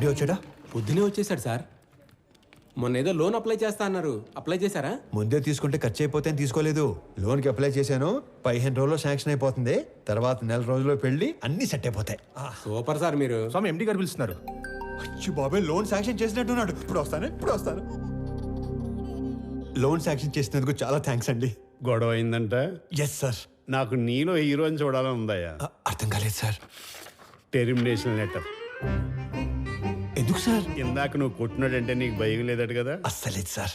ఎండి వచ్చాడా? పొద్దునే వచ్చేసాడు సార్. మొన్న ఏదో లోన్ అప్లై చేస్తా అన్నారు, అప్లై చేశారా? ముందే తీసుకుంటే ఖర్చు అయిపోతే అని తీసుకోలేదు. లోన్కి అప్లై చేశాను, 15 రోజుల్లో శాంక్షన్ అయిపోతుంది. తర్వాత 1 రోజుల్లో పెళ్లి, అన్ని సెట్ అయిపోతాయి. సూపర్ సార్ మీరు. స్వామి ఎండి గారు పిలుస్తున్నారు. అచ్చి బాబాయ్, లోన్ శాంక్షన్ చేసినట్టున్నాడు. ఇప్పుడు వస్తాను. లోన్ శాంక్షన్ చేసినందుకు చాలా థ్యాంక్స్ అండి. గొడవ అయిందంట. Yes sir. నాకు నీలో హీరోని చూడాలని ఉందయ్యా. అర్థం కాలేదు సార్. Termination letter. ఎందుకు సార్? ఇందాక నువ్వు కొట్టినాడంటే నీకు భయం లేదట కదా? అస్సలేదు సార్.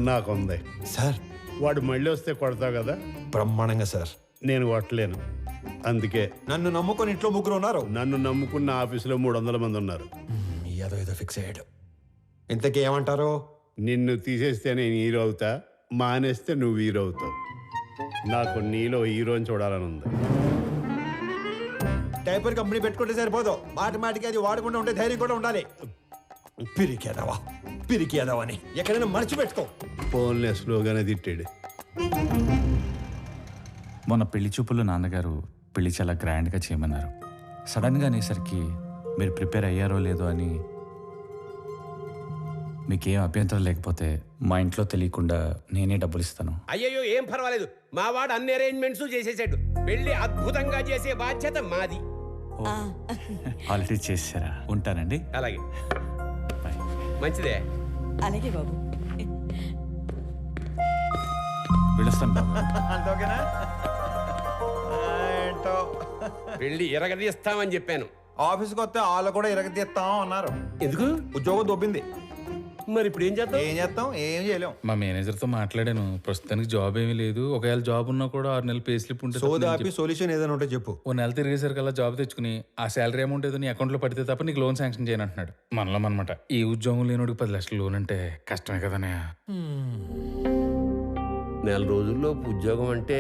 నాకుంది. సార్ వాడు మళ్ళీ వస్తే కొడతావు కదా? బ్రహ్మాండంగా సార్. నేను కొట్టలేను. అందుకే నన్ను నమ్ముకొని ఇంట్లో 3 ఉన్నారు. నన్ను నమ్ముకున్న ఆఫీసులో 300 మంది ఉన్నారు. ఏదో ఫిక్స్ అయ్యాడు. ఇంతకీ ఏమంటారు? నిన్ను తీసేస్తే నేను హీరో అవుతా, మానేస్తే నువ్వు హీరో అవుతావు. నాకు నీలో హీరోని చూడాలని ఉంది. డైపర్ కంపెనీ పెట్టుకుంటే సరిపోదు, మాటికి అది వాడకుండా ఉండే ధైర్యం కూడా ఉండాలి. పిరికేదావా అని ఎక్కడైనా మర్చిపెట్టుకో. ఫోన్లే స్లోగానే తిట్టాడు. మొన్న పెళ్లి చూపుల్లో నాన్నగారు పెళ్లి చాలా గ్రాండ్గా చేయమన్నారు. సడన్గా అనేసరికి మీరు ప్రిపేర్ అయ్యారో లేదో అని. మీకేం అభ్యంతరం లేకపోతే మా ఇంట్లో తెలియకుండా నేనే డబ్బులు ఇస్తాను. అయ్యో ఏం పర్వాలేదు, మా వాడు అన్ని అరేంజ్మెంట్స్ చేసేసాడు. పెళ్లి అద్భుతంగా చేసే బాధ్యత మాది. ఆల్రెడీ చేశారా? ఉంటానండి. అలాగే, మంచిదే. అలాగే బాబు. పిలుస్తాను బాబు. పెళ్లి ఎరగదీస్తామని చెప్పాను. ఆఫీస్కి వస్తే వాళ్ళు కూడా ఇరగదీస్తాం అన్నారు. ఎందుకు? ఉద్యోగం దొబ్బింది. మరి ఇప్పుడు ఏం చేద్దాం? ఏం చేయలేం. మా మేనేజర్తో మాట్లాడాను. ప్రస్తుతానికి జాబ్ ఏమీ లేదు. ఒకవేళ జాబ్ ఉన్నా కూడా 6 నెలలు పే స్లిప్ ఉంటే సొల్యూషన్ ఏదైనా ఉంటే చెప్పు. ఓ నెల తిరిగేసరికల్లా జాబ్ తెచ్చుకుని ఆ శాలరీ అమౌంట్ ఏదో నీ అకౌంట్లో పడితే తప్ప నీకు లోన్ శాంక్షన్ చేయను అంటున్నాడు. మనలో అనమాట. ఈ ఉద్యోగం లేనోడికి 10 లక్షలు లోన్ అంటే కష్టమే కదనే. నెల రోజుల్లో ఉద్యోగం అంటే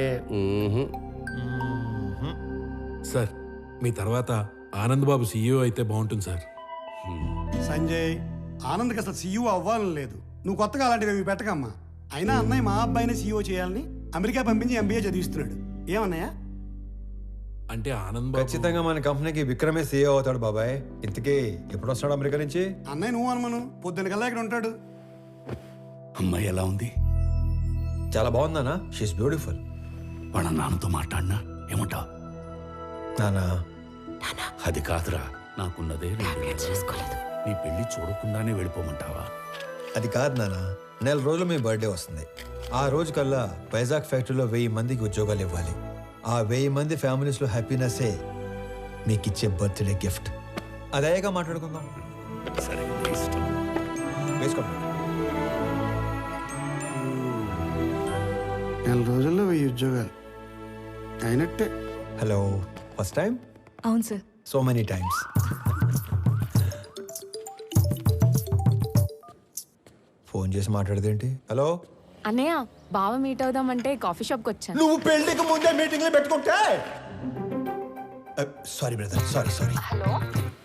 సార్, మీ తర్వాత ఆనంద్ బాబు సీఈఓ అయితే బాగుంటుంది సార్. సంజయ్, ఆనంద్కి అసలు సీఈఓ అవ్వాలని లేదు. నువ్వు కొత్తగా అలాంటివి పెట్టకమ్మా. అయినా అన్నయ్య మా అబ్బాయిని సీఈఓ చేయాలని అమెరికా పంపించి ఎంబీఏ చదివిస్తున్నాడు. ఏమన్నయ్య? అంటే ఆనంద్ బాబు ఖచ్చితంగా మన కంపెనీకి విక్రమే సీఈఓ అవుతాడు బాబాయ్. ఇంతకీ ఎప్పుడు వస్తాడు అమెరికా నుంచి? అన్నయ్య నువ్వు అనుమను, పొద్దున్న కల్లా ఇక్కడ ఉంటాడు. అమ్మాయి ఎలా ఉంది? చాలా బాగుందానా? She's beautiful. వాళ్ళ నాన్నతో మాట్లాడినా ఏమంటావు? నానా, అది కాదురా, నాకున్నదే 2 నెలలు. నీ పెళ్లి చూడకుండానే వెళ్ళిపోమంటావా? అది కాదు నానా. 1 రోజులు మీ బర్త్డే వస్తుంది. ఆ రోజు కల్లా వైజాగ్ ఫ్యాక్టరీలో 1000 మందికి ఉద్యోగాలు ఇవ్వాలి. ఆ 1000 మంది ఫ్యామిలీస్లో హ్యాపీనెస్సే మీకు ఇచ్చే బర్త్డే గిఫ్ట్. అదేగా మాట్లాడుకుందాం. సరే, నీ ఇష్టం. వేసుకోండి. 1 రోజుల్లో 1000 ఉద్యోగాలు అయినట్టే. Hello, first time? అవును sir. So many times. Phone చేసి మాట్లాడదేంటి? హలో అన్నయ్య, బావ మీట్ అవుదామంటే కాఫీ షాప్కి వచ్చాను. నువ్వు పెళ్లికి ముందే మీటింగ్లు పెట్టుకుంటే. Sorry brother, sorry. హలో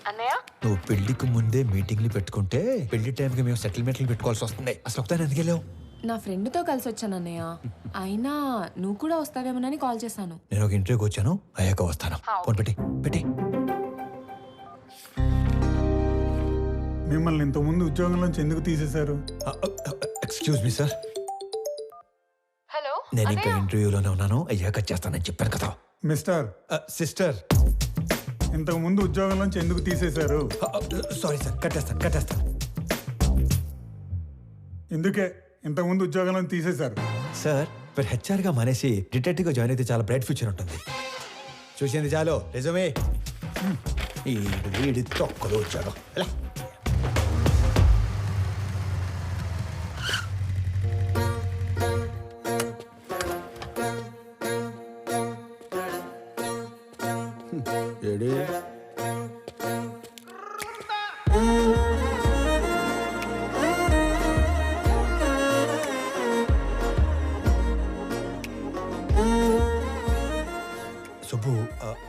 అన్నయ్య, నువ్వు పెళ్లికి ముందే మీటింగ్లు పెట్టుకుంటే పెళ్లి టైంకి మేము సెటిల్మెంట్లు పెట్టుకోవాల్సి వస్తుంది. అసలు ఒకసారి ఎందుకు వెళ్ళావు? నా ఫ్రెండ్తో కలిసి వచ్చాను అన్నయ్య. అయినా నువ్వు కూడా వస్తావేమోనని కాల్ చేశాను. నేను ఒక ఇంటర్వ్యూకి వచ్చాను, అయ్యాక వస్తాను. ఫోన్ పెట్టి. మిమ్మల్ని ఇంతకుముందు ఉద్యోగంలోంచి ఎందుకు తీసేశారు? Excuse me sir. హలో, నేను ఇంకా ఇంటర్వ్యూలోనే ఉన్నాను, అయ్యాక చేస్తానని చెప్పాను కదా. మిస్టర్ సిస్టర్, ఇంతకు ముందు ఉద్యోగంలోంచి ఎందుకు తీసేశారు? సారీ సార్, కట్టేస్తాను. ఎందుకే ఇంతకుముందు ఉద్యోగంలో తీసేశారు? సార్, మీరు హెచ్ఆర్గా మానేసి డిటెక్టివ్గా జాయిన్ అయితే చాలా బ్రైట్ ఫ్యూచర్ ఉంటుంది. చూసింది చాలు, నిజమే. వీడి తొక్కలు వచ్చాడు.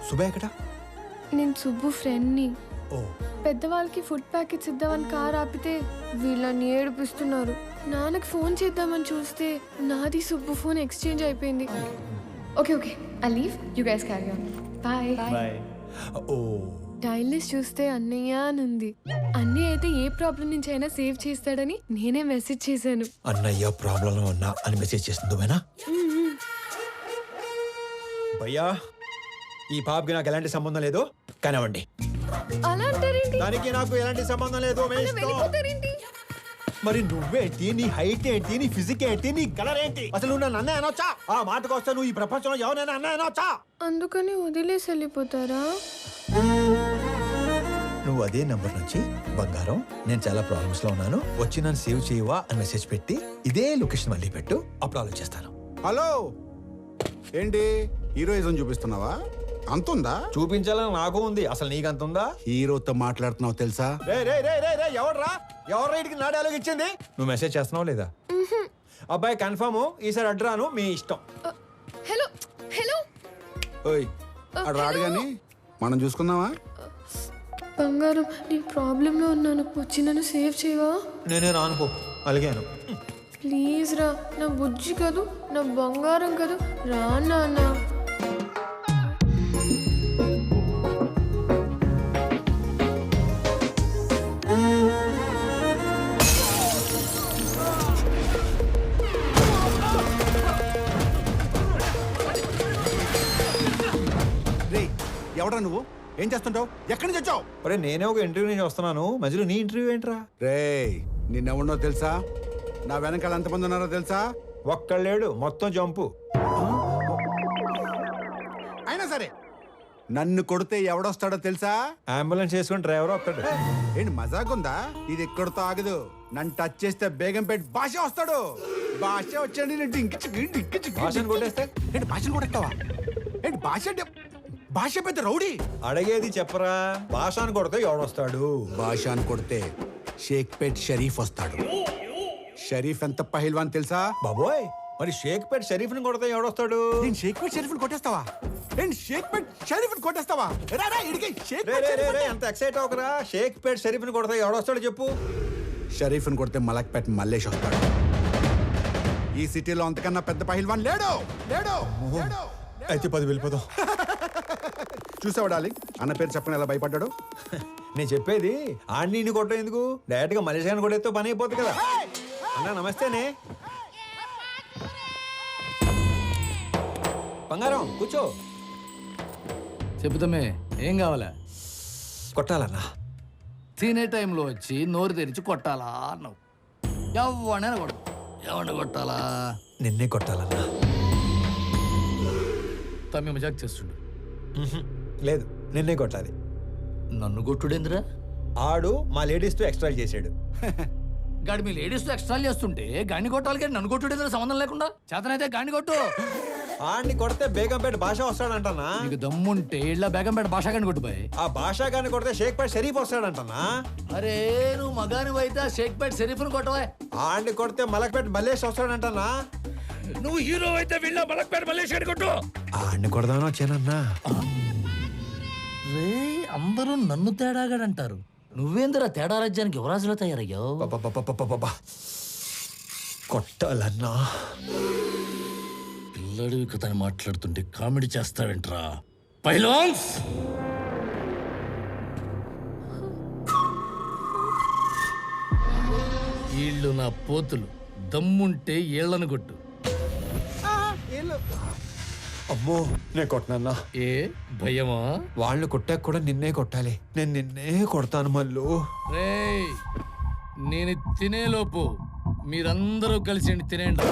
సుబ్బయ్య ఎక్కడ? నేను సుబ్బు ఫ్రెండ్ని. ఓ, పెద్దవాళ్ళకి ఫుడ్ ప్యాకెట్స్ ఇద్దామని కార్ ఆపితే వీళ్ళని ఏడిపిస్తున్నారు. నాన్నకి ఫోన్ చేద్దామని చూస్తే నాది సుబ్బు ఫోన్ ఎక్స్చేంజ్ అయిపోయింది. Okay, I leave, you guys carry on. Bye. ఓ డైల్ లిస్ట్ చూస్తే అన్నయ్య అని ఉంది. అన్నయ్య అయితే ఏ ప్రాబ్లం నుంచి అయినా సేవ్ చేస్తాడని నేనే మెసేజ్ చేశాను. అన్నయ్య ప్రాబ్లంలో ఉన్నా అని మెసేజ్ చేస్తుంది నువ్వేనా? భయ్యా, ఈ పాపకి నాకు ఎలాంటి సంబంధం లేదు, కానివ్వండి. అలా అంటారేంటి? దానికి నాకు ఎలాంటి సంబంధం లేదు. మీ ఇష్టం. వెళ్ళిపోతారేంటి? మరి నువ్వేంటి, నీ హైట్ ఏంటి, నీ ఫిజిక్ ఏంటి, నీ కలర్ ఏంటి? అసలు నువ్వు నన్ను అన్నయ్య అనొచ్చా? ఆ మాటకు వస్తే నువ్వు ఈ ప్రపంచంలో ఎవరైనా అన్నయ్య అనొచ్చా? అందుకని వదిలేసి వెళ్ళిపోతారా? నువ్వు అదే నంబర్ నుంచి బంగారం, నేను చాలా ప్రాబ్లమ్స్ లో ఉన్నాను, వచ్చి నన్ను సేవ్ చేయవా అని మెసేజ్ పెట్టి ఇదే లొకేషన్ మళ్ళీ పెట్టు, అప్పుడు ఆలోచిస్తాను. హలో, ఏంటి హీరోయిజం చూపిస్తున్నావా? అంతుందా? చూపించాలని నాకు ఉంది, అసలు నీకంత ఉందా? హీరోతో మాట్లాడుతున్నావు తెలుసా? ఎవడ్రా ఇటుకి నా డైలాగ్ ఇచ్చింది? నువ్వు మెసేజ్ చేస్తున్నావు లేదా? అబ్బాయి కన్ఫర్మ్, ఈసారి అడ్రాను, మీ ఇష్టం. హలో హలో ఓయ్, అటు రాడు గాని మనం చూసుకుందామా? బంగారం, నేను ప్రాబ్లంలో ఉన్నాను, వచ్చి నన్ను సేవ్ చేయవా? నేనే రానుకో, అలిగాను. ప్లీజ్ రా, నా బుజ్జి కదూ, నా బంగారం కదూ, రా నాన్న. రే, ఎవడ్రా నువ్వు? ఏం చేస్తుంటావు? ఎక్కడి నుంచి వచ్చావు? అరే నేనే ఒక ఇంటర్వ్యూ నుంచి వస్తున్నాను, మధ్యలో నీ ఇంటర్వ్యూ ఏంట్రా? రే, నిన్నెవడో తెలుసా? నా వెనకాల ఎంతమంది ఉన్నారో తెలుసా? ఒక్కళ్ళేడు, మొత్తం జంపు. అయినా సరే నన్ను కొడితే ఎవడొస్తాడో తెలుసా? అంబులెన్స్ చేసుకుని డ్రైవర్ వస్తాడు. ఏంటి మజాకుందా? ఇది ఎక్కడితో ఆగదు. నన్ను టచ్ చేస్తే బేగంపేట భాష వస్తాడు. భాష వచ్చాడు. భాషను కొట్టేస్తే ఏంటి భాషను కొట్టేస్తావా? ఏంటి భాష అంటే భాష పెద్ద రౌడీ. అడిగేది చెప్పరా, భాషను కొడితే ఎవడొస్తాడు? భాషను కొడితే షేక్పేట్ షరీఫ్ వస్తాడు. షరీఫ్ ఎంత పహిల్వాన్ తెలుసా? బాబోయ్, మరి షేక్పేట్ షరీఫ్ ని కొడితే ఎవడొస్తాడు? నేను షేక్పేట్ షరీఫ్ కొట్టేస్తావా? నేను షేక్పేట్ షరీఫ్ కొట్టేస్తావా? ఎంత ఎక్సైట్ అవకరా. షేక్పేట్ షరీఫ్ ని కొడితే ఎవడొస్తాడు చెప్పు? షరీఫ్ ని కొడితే మలక్పేట్ మల్లేష్ వస్తాడు. ఈ సిటీలో అంతకన్నా పెద్ద పహిల్వాన్ లేడు. లేడు. అయితే 10 వెళ్ళిపోదాం. చూసావా డార్లింగ్, అన్న పేరు చెప్పని ఎలా భయపడ్డాడు? నేను చెప్పేది ఆడిని కొట్టడం ఎందుకు, డైరెక్ట్ గా మలేషియా కొడితే పని అయిపోతుంది కదా. అన్నా నమస్తేనే. బంగారం కూర్చో. చెబుతామే, ఏం కావాలా? కొట్టాలన్నా. తినే టైంలో వచ్చి నోరు తెరిచి కొట్టాలా అన్నావు. ఎవడైనా కొడు. ఎవరిని కొట్టాలా? నిన్నే కొట్టాలన్నా. తమ్మి మజాక్ చేస్తుండు. లేదు, నిన్నే కొట్టాలి. నన్ను కొట్టుడేంద్రా? ఆడు మా లేడీస్ తో ఎక్స్ట్రా చేసాడు. గాడి మీ లేడీస్ తో ఎక్స్ట్రా చేస్తుంటే గాడిని కొట్టాలి కానీ నన్ను కొట్టుడేంద్రా సంబంధం లేకుండా? చేతనైతే గాడిని కొట్టు. ఆడిని కొడితే బేగంపేట భాష వస్తాడంటనా? నీకు దమ్ముంటే ఇళ్ళ బేగంపేట భాష గాని కొట్టుపోయి. ఆ భాష గాని కొడితే షేక్పేట్ షరీఫ్ వస్తాడంటనా? అరే నువ్వు మగాని అయితే షేక్పేట్ షరీఫ్ని కొట్టవా? ఆడిని కొడితే మలక్పేట మల్లేష్ వస్తాడంటనా? నువ్వు హీరో అయితే వీళ్ళ మలక్పేట మల్లేష్ గాని కొట్టు. ఆడిని కొడదామని వచ్చానన్నా. రే, అందరూ నన్ను తేడాగాడంటారు. నువ్వేందిరా తేడా రాజ్యానికి యువరాజులో తయారయ్యావు? కొట్టాలన్నా. పిల్లడివి కథ మాట్లాడుతుంటే కామెడీ చేస్తావేంట్రా పైలాన్స్? వీళ్ళు నా పోతులు, దమ్ముంటే ఏళ్లను కొట్టు. అమ్మో, నేను కొట్టనన్నా. ఏ భయమా? వాళ్ళు కొట్టాక కూడా నిన్నే కొట్టాలి. నేను నిన్నే కొడతాను మళ్ళు. రేయ్, నేను తినేలోపు మీరందరూ కలిసి తినేయండి.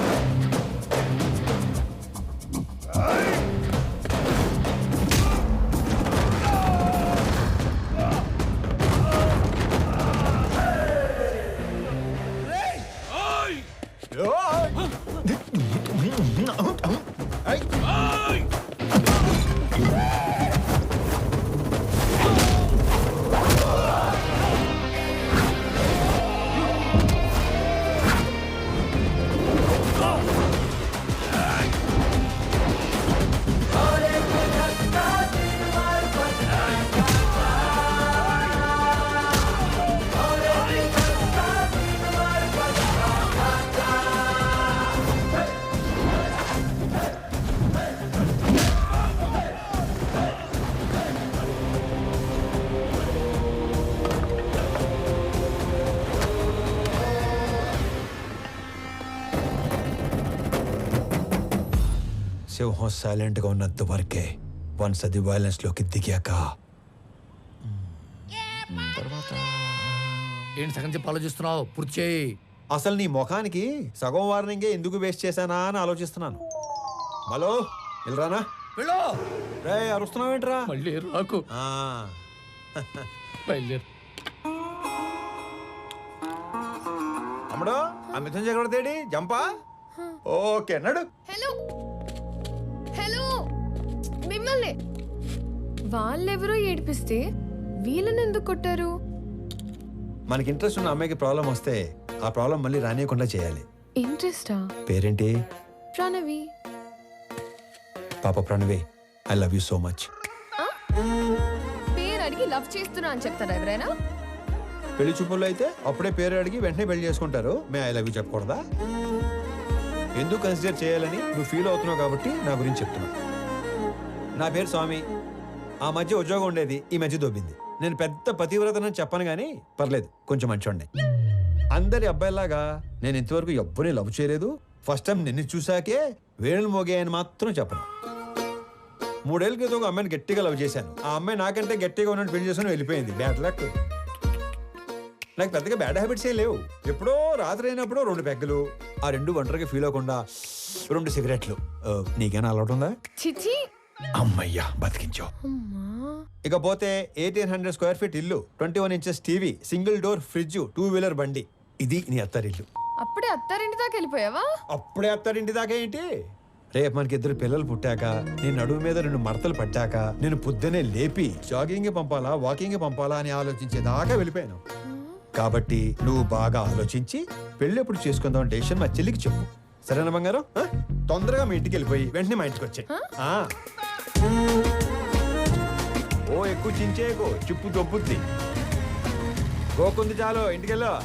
సింహం సైలెంట్గా ఉన్నంత వరకే. వన్స్ అది వైలెన్స్లోకి దిగాక ఏంటి సగం చెప్పి ఆలోచిస్తున్నావు? పూర్తి చేయి. అసలు నీ ముఖానికి సగం వార్నింగే ఎందుకు వేస్ట్ చేశానా అని ఆలోచిస్తున్నాను. హలో వెళ్ళరానా? వెళ్ళు. రే అరుస్తున్నావేంట్రా? మళ్ళీ రాకు. ఆ. బయలుదేరు. అమ్మడు ఆ మిథున్ చక్రవర్తి జంపా. ఓకే నడు. హలో హలో, మిమ్మల్ని వాళ్ళెవరో ఏడిపిస్తే వీళ్ళని ఎందుకు కొట్టారు? మనకి ఇంట్రెస్ట్ ఉన్న అమ్మాయికి ప్రాబ్లం వస్తే ఆ ప్రాబ్లం మళ్ళీ రానియకుండా చేయాలి. ఇంట్రెస్టా? పేరేంటి? ప్రణవి. పాప Pranavi, I love you so much. పేరు అడిగి లవ్ చేస్తున్నా అని చెప్తారా ఎవరైనా? పెళ్లి చూపుల్లో అయితే అప్పుడే పేరు అడిగి వెంటనే పెళ్లి చేసుకుంటారు. మే ఐ లవ్ యూ చెప్పకూడదా? ఎందుకు కన్సిడర్ చేయాలని నువ్వు ఫీల్ అవుతున్నావు కాబట్టి నా గురించి చెప్తున్నా. నా పేరు స్వామి. ఆ మధ్య ఉద్యోగం ఉండేది, ఈ మధ్య దొబ్బింది. నేను పెద్ద పతివ్రతనని చెప్పను కానీ పర్లేదు, కొంచెం మంచోండి. అందరి అబ్బాయిలాగా నేను ఇంతవరకు ఎవ్వరిని లవ్ చేయలేదు. ఫస్ట్ టైం నిన్ను చూశాకే వేణులు మోగాయని మాత్రం చెప్పను. 3 ఏళ్ళ క్రితం ఒక అమ్మాయిని గట్టిగా లవ్ చేశాను. ఆ అమ్మాయి నాకంటే గట్టిగా ఉన్నట్టు పెళ్లి చేసుకుని వెళ్ళిపోయింది. Bad luck. నాకు పెద్దగా బ్యాడ్ హ్యాబిట్స్ ఏ లేవు. ఎప్పుడో రాత్రి అయినప్పుడు 2 పెగ్గలు, ఆ 2 ఒంటరిగా ఫీల్ అవ్వకుండా 2 సిగరెట్లు. నీకేనా అలవాటు ఉందా? చిచి. అమ్మయ్యా బతికించావు. ఇకపోతే 1800 స్క్వేర్ ఫీట్ ఇల్లు, 21 inches TV, single door fridge, 2 wheeler బండి. ఇది నీ అత్తారిల్లు. అప్పుడే అత్తారింటి దాకా వెళ్ళిపోయావా? అప్పుడే అత్తారింటి దాకా ఏంటి? రేపు మనకి 2 పిల్లలు పుట్టాక, నేను నడుము మీద 2 మడతలు పట్టాక, నేను పొద్దునే లేపి జాగింగ్ పంపాలా వాకింగ్ పంపాలా అని ఆలోచించేదాకా వెళ్ళిపోయాను. కాబట్టి నువ్వు బాగా ఆలోచించి పెళ్ళి ఎప్పుడు చేసుకుందాం డెసిషన్ మా చెల్లికి చెప్పు. సరేనా బంగారం? తొందరగా మీ ఇంటికి వెళ్ళిపోయి వెంటనే మా ఇంటికి వచ్చాయి. ఓ ఎక్కువ చించేయకు, చిప్పు దొబ్బుద్ది. గోకుంది చాలు, ఇంటికెళ్ళు.